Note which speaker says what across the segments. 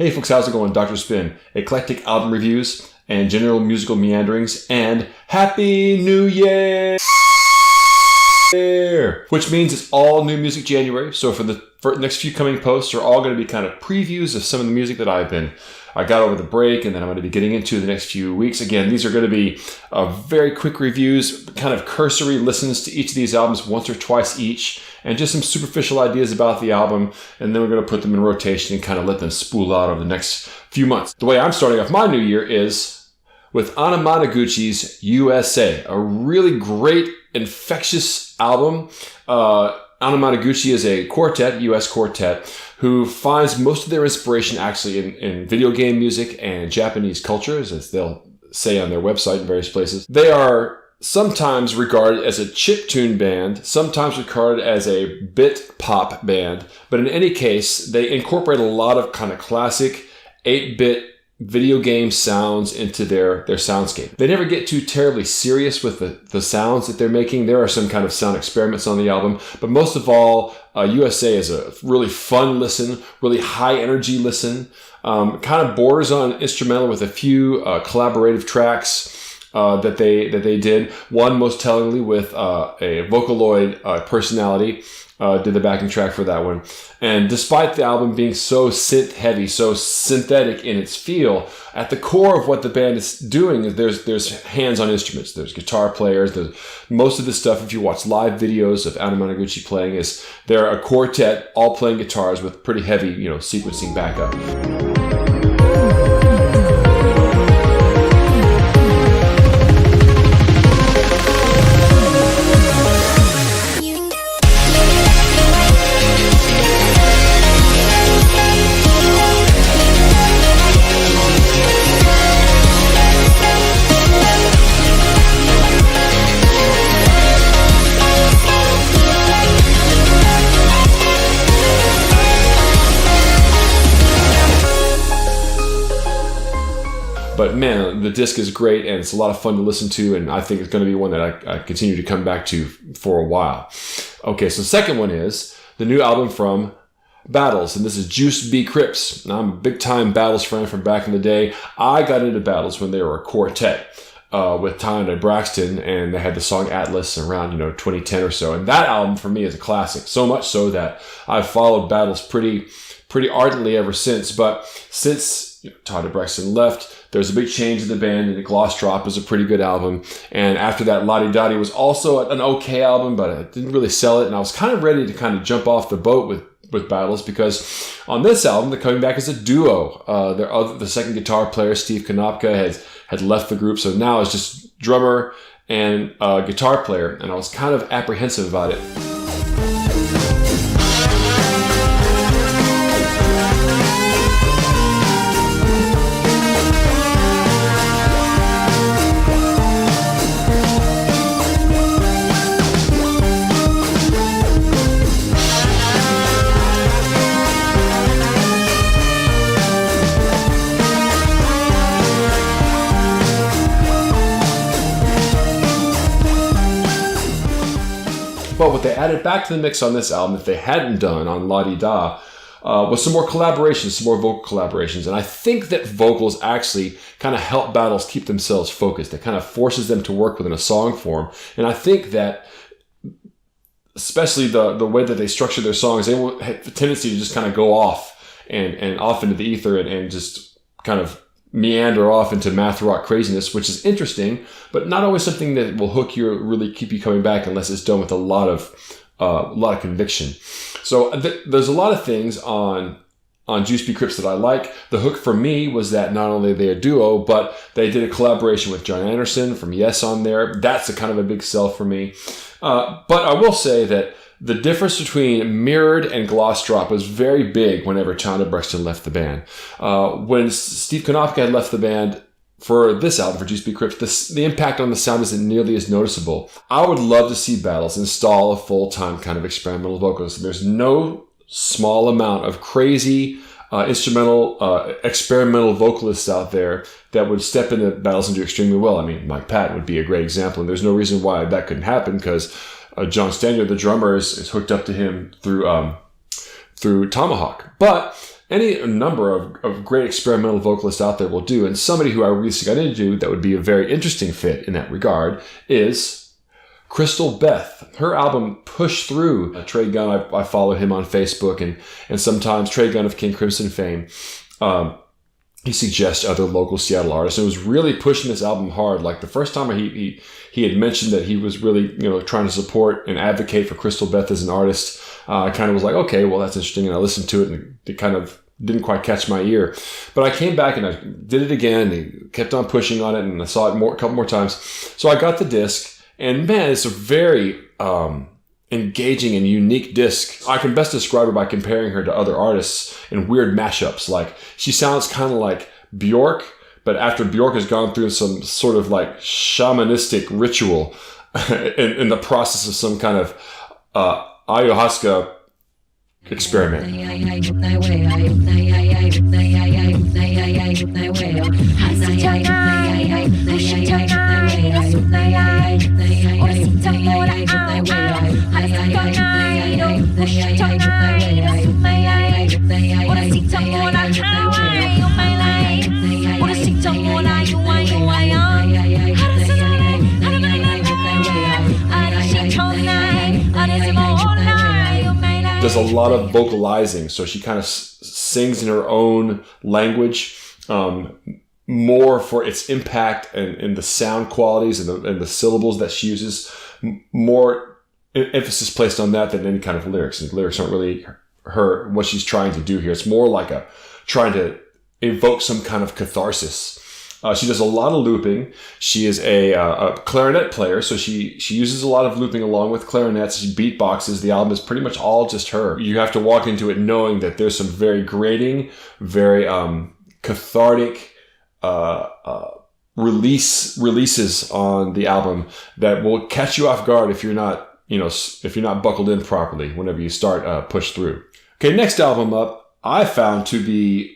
Speaker 1: Hey folks, how's it going? Dr. Spin, eclectic album reviews and general musical meanderings, and Happy New Year! Which means it's all new music January. So for the next few coming posts are all going to be kind of previews of some of the music that I got over the break and then I'm going to be getting into the next few weeks. Again, these are going to be very quick reviews, kind of cursory listens to each of these albums once or twice each, and just some superficial ideas about the album. And then we're going to put them in rotation and kind of let them spool out over the next few months. The way I'm starting off my new year is with Anamanaguchi's USA, a really great, infectious album. Anamanaguchi is a quartet, US quartet, who finds most of their inspiration actually in video game music and Japanese cultures, as they'll say on their website in various places. They are sometimes regarded as a chiptune band, sometimes regarded as a bit pop band, but in any case, they incorporate a lot of kind of classic 8-bit video game sounds into their soundscape. They never get too terribly serious with the sounds that they're making. There are some kind of sound experiments on the album, but most of all, USA is a really fun listen, really high energy listen, kind of borders on instrumental with a few collaborative tracks that they did. One most tellingly with a Vocaloid personality. Did the backing track for that one. And despite the album being so synth heavy, so synthetic in its feel, at the core of what the band is doing is there's hands on instruments. There's guitar players. Most of the stuff, if you watch live videos of Anamanaguchi playing, is they're a quartet all playing guitars with pretty heavy, sequencing backup. But man, the disc is great and it's a lot of fun to listen to, and I think it's going to be one that I continue to come back to for a while. Okay, so the second one is the new album from Battles, and this is Juice B. Crypts. Now, I'm a big-time Battles fan from back in the day. I got into Battles when they were a quartet with Tanya Braxton, and they had the song Atlas around 2010 or so. And that album for me is a classic, so much so that I've followed Battles pretty ardently ever since. But since Tanya Braxton left, there's a big change in the band, and the Gloss Drop is a pretty good album. And after that, Lottie Dottie was also an okay album, but I didn't really sell it. And I was kind of ready to kind of jump off the boat with Battles, because on this album, they're coming back as a duo. The second guitar player, Steve Konopka, had left the group, so now it's just drummer and guitar player. And I was kind of apprehensive about it. But what they added back to the mix on this album that they hadn't done on La Di Da was some more collaborations, some more vocal collaborations. And I think that vocals actually kind of help Battles keep themselves focused. It kind of forces them to work within a song form. And I think that especially the way that they structure their songs, they will have a tendency to just kind of go off and off into the ether and just kind of meander off into math rock craziness, which is interesting, but not always something that will hook you or really keep you coming back unless it's done with a lot of conviction. So there's a lot of things on Juice B. Crypts that I like. The hook for me was that not only are they a duo, but they did a collaboration with John Anderson from Yes on there. That's a kind of a big sell for me. But I will say that the difference between Mirrored and Gloss Drop was very big whenever Tanya Braxton left the band. When Steve Konopka had left the band for this album, for Juice B. Crypts, the impact on the sound isn't nearly as noticeable. I would love to see Battles install a full-time kind of experimental vocalist. There's no small amount of crazy instrumental, experimental vocalists out there that would step into Battles and do extremely well. I mean, Mike Patton would be a great example, and there's no reason why that couldn't happen, because John Stanier, the drummer, is hooked up to him through Tomahawk. But any number of great experimental vocalists out there will do. And somebody who I recently got into that would be a very interesting fit in that regard is Crystal Beth. Her album Push Through. Trey Gunn, I follow him on Facebook, and sometimes Trey Gunn of King Crimson fame. He suggests other local Seattle artists, and was really pushing this album hard. Like the first time he had mentioned that he was really trying to support and advocate for Crystal Beth as an artist. I kind of was like, okay, well that's interesting, and I listened to it, and it kind of didn't quite catch my ear. But I came back and I did it again. And kept on pushing on it, and I saw it a couple more times. So I got the disc, and man, it's a very engaging and unique disc. I can best describe her by comparing her to other artists in weird mashups. Like she sounds kind of like Bjork, but after Bjork has gone through some sort of like shamanistic ritual in the process of some kind of ayahuasca experiment. Does a lot of vocalizing, so she kind of sings in her own language, more for its impact and the sound qualities and the syllables that she uses. More emphasis placed on that than any kind of lyrics. And lyrics aren't really what she's trying to do here. It's more like trying to evoke some kind of catharsis. She does a lot of looping. She is a clarinet player, so she uses a lot of looping along with clarinets. She beatboxes. The album is pretty much all just her. You have to walk into it knowing that there's some very grating, very cathartic releases on the album that will catch you off guard if you're not buckled in properly whenever you start Push Through. Okay, next album up, I found to be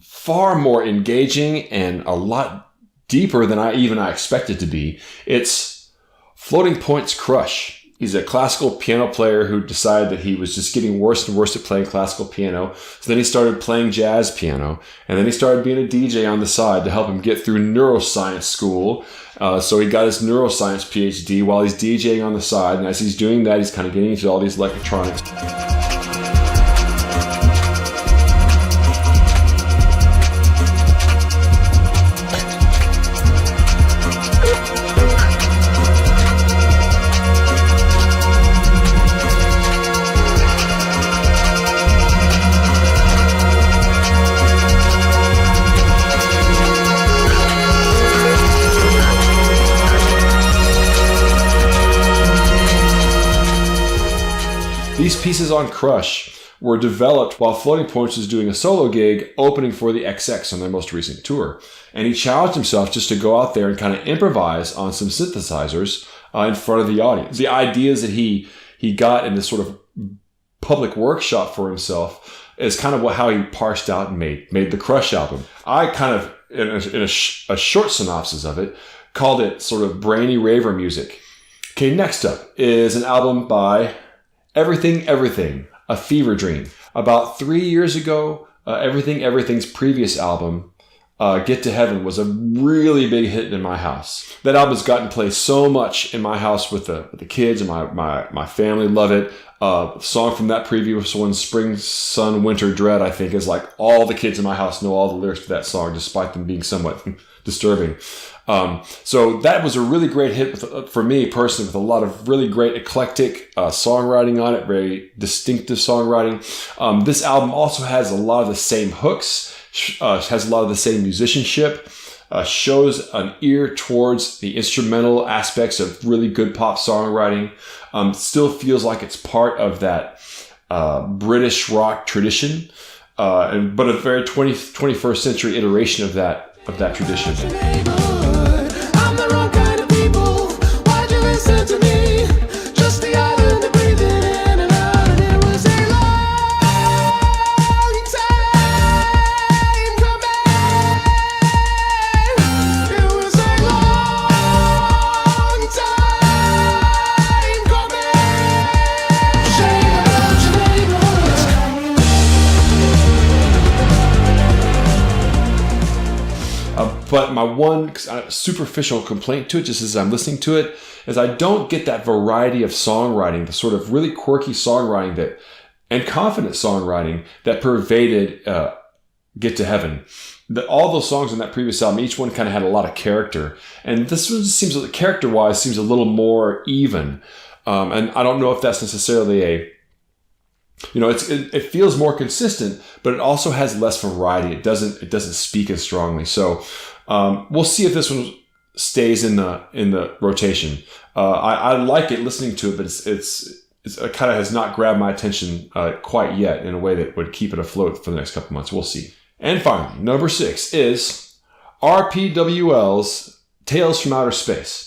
Speaker 1: far more engaging and a lot deeper than I expected to be. It's Floating Point's Crush. He's a classical piano player who decided that he was just getting worse and worse at playing classical piano. So then he started playing jazz piano, and then he started being a DJ on the side to help him get through neuroscience school. So he got his neuroscience PhD while he's DJing on the side, and as he's doing that, he's kind of getting into all these electronics. These pieces on Crush were developed while Floating Points was doing a solo gig opening for the XX on their most recent tour. And he challenged himself just to go out there and kind of improvise on some synthesizers in front of the audience. The ideas that he got in this sort of public workshop for himself is kind of how he parsed out and made the Crush album. I kind of, in a short synopsis of it, called it sort of brainy raver music. Okay, next up is an album by Everything, A Fever Dream. About 3 years ago, Everything's previous album, Get to Heaven, was a really big hit in my house. That album has gotten played so much in my house with the kids, and my family love it. Song from that previous one, Spring, Sun, Winter, Dread, I think is like all the kids in my house know all the lyrics to that song, despite them being somewhat disturbing. So that was a really great hit for me personally, with a lot of really great eclectic songwriting on it, very distinctive songwriting. This album also has a lot of the same hooks, has a lot of the same musicianship, shows an ear towards the instrumental aspects of really good pop songwriting. Still feels like it's part of that British rock tradition, but a very 21st century iteration of that tradition. But my one superficial complaint to it, just as I'm listening to it, is I don't get that variety of songwriting, the sort of really quirky songwriting and confident songwriting that pervaded Get to Heaven. All those songs on that previous album, each one kind of had a lot of character. And this one seems, character-wise, seems a little more even. And I don't know if that's necessarily it feels more consistent, but it also has less variety. It doesn't speak as strongly. So we'll see if this one stays in the rotation. I like it listening to it, but it kind of has not grabbed my attention quite yet in a way that would keep it afloat for the next couple months. We'll see. And finally, number 6 is RPWL's Tales from Outer Space.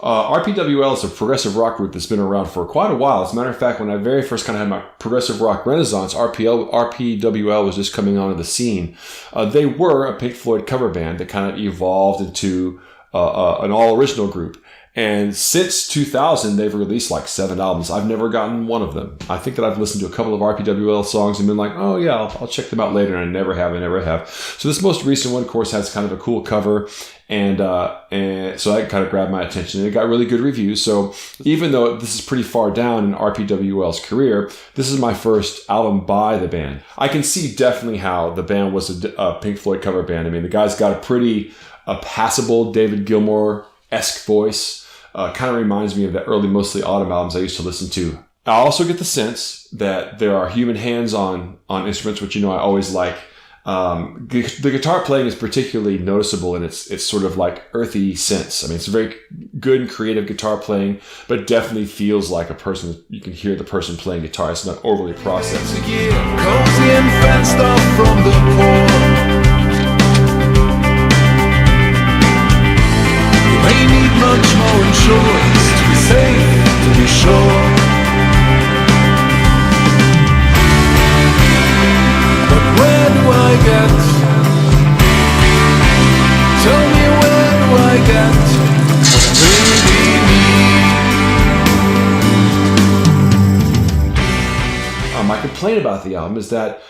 Speaker 1: RPWL is a progressive rock group that's been around for quite a while. As a matter of fact, when I very first kind of had my progressive rock renaissance, RPWL was just coming onto the scene. They were a Pink Floyd cover band that kind of evolved into an all-original group. And since 2000, they've released like 7 albums. I've never gotten one of them. I think that I've listened to a couple of RPWL songs and been like, oh yeah, I'll check them out later. And I never have. So this most recent one, of course, has kind of a cool cover. And so that kind of grabbed my attention. And it got really good reviews. So even though this is pretty far down in RPWL's career, this is my first album by the band. I can see definitely how the band was a Pink Floyd cover band. I mean, the guy's got a pretty passable David Gilmour-esque voice. Kind of reminds me of the early Mostly Autumn albums I used to listen to. I also get the sense that there are human hands on instruments, which I always like. The guitar playing is particularly noticeable in its sort of like earthy sense. I mean, it's a very good and creative guitar playing, but definitely feels like a person. You can hear the person playing guitar. It's not overly processed.
Speaker 2: Cozy and fenced off from the poor. May need much more insurance to be safe, to be sure. But where do I get? Tell me where do I get what I really need?
Speaker 1: My complaint about the album is that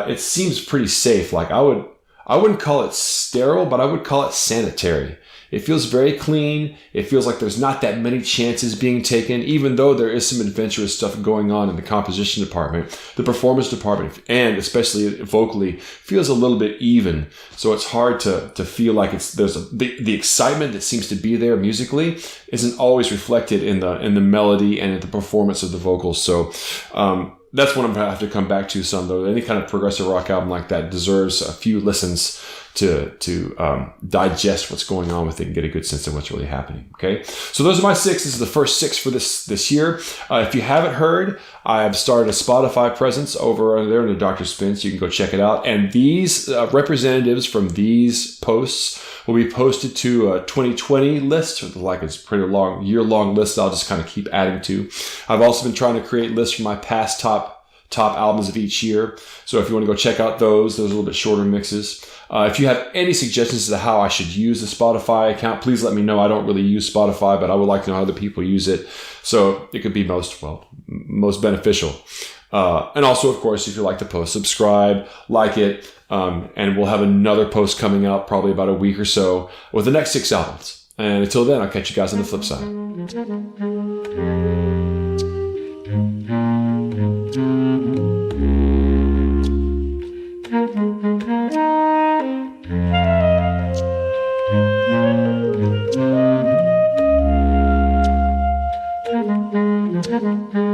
Speaker 1: it seems pretty safe. Like I wouldn't call it sterile, but I would call it sanitary. It feels very clean. It feels like there's not that many chances being taken, even though there is some adventurous stuff going on in the composition department. The performance department, and especially vocally, feels a little bit even. So it's hard to feel like the excitement that seems to be there musically isn't always reflected in the melody and in the performance of the vocals. So that's what I'm going to have to come back to some, though. Any kind of progressive rock album like that deserves a few listens to digest what's going on with it and get a good sense of what's really happening. Okay, so those are my 6. This is the first 6 for this year. If you haven't heard, I have started a Spotify presence over there in the Dr. Spin, so you can go check it out. And these representatives from these posts will be posted to a 2020 list, like it's a pretty long, year-long list I'll just kind of keep adding to. I've also been trying to create lists for my past top albums of each year. So if you want to go check out those are a little bit shorter mixes. If you have any suggestions as to how I should use the Spotify account, please let me know. I don't really use Spotify, but I would like to know how other people use it. So it could be most beneficial. And also, of course, if you like the post, subscribe, like it, and we'll have another post coming out probably about a week or so with the next 6 albums. And until then, I'll catch you guys on the flip side.
Speaker 3: Thank you.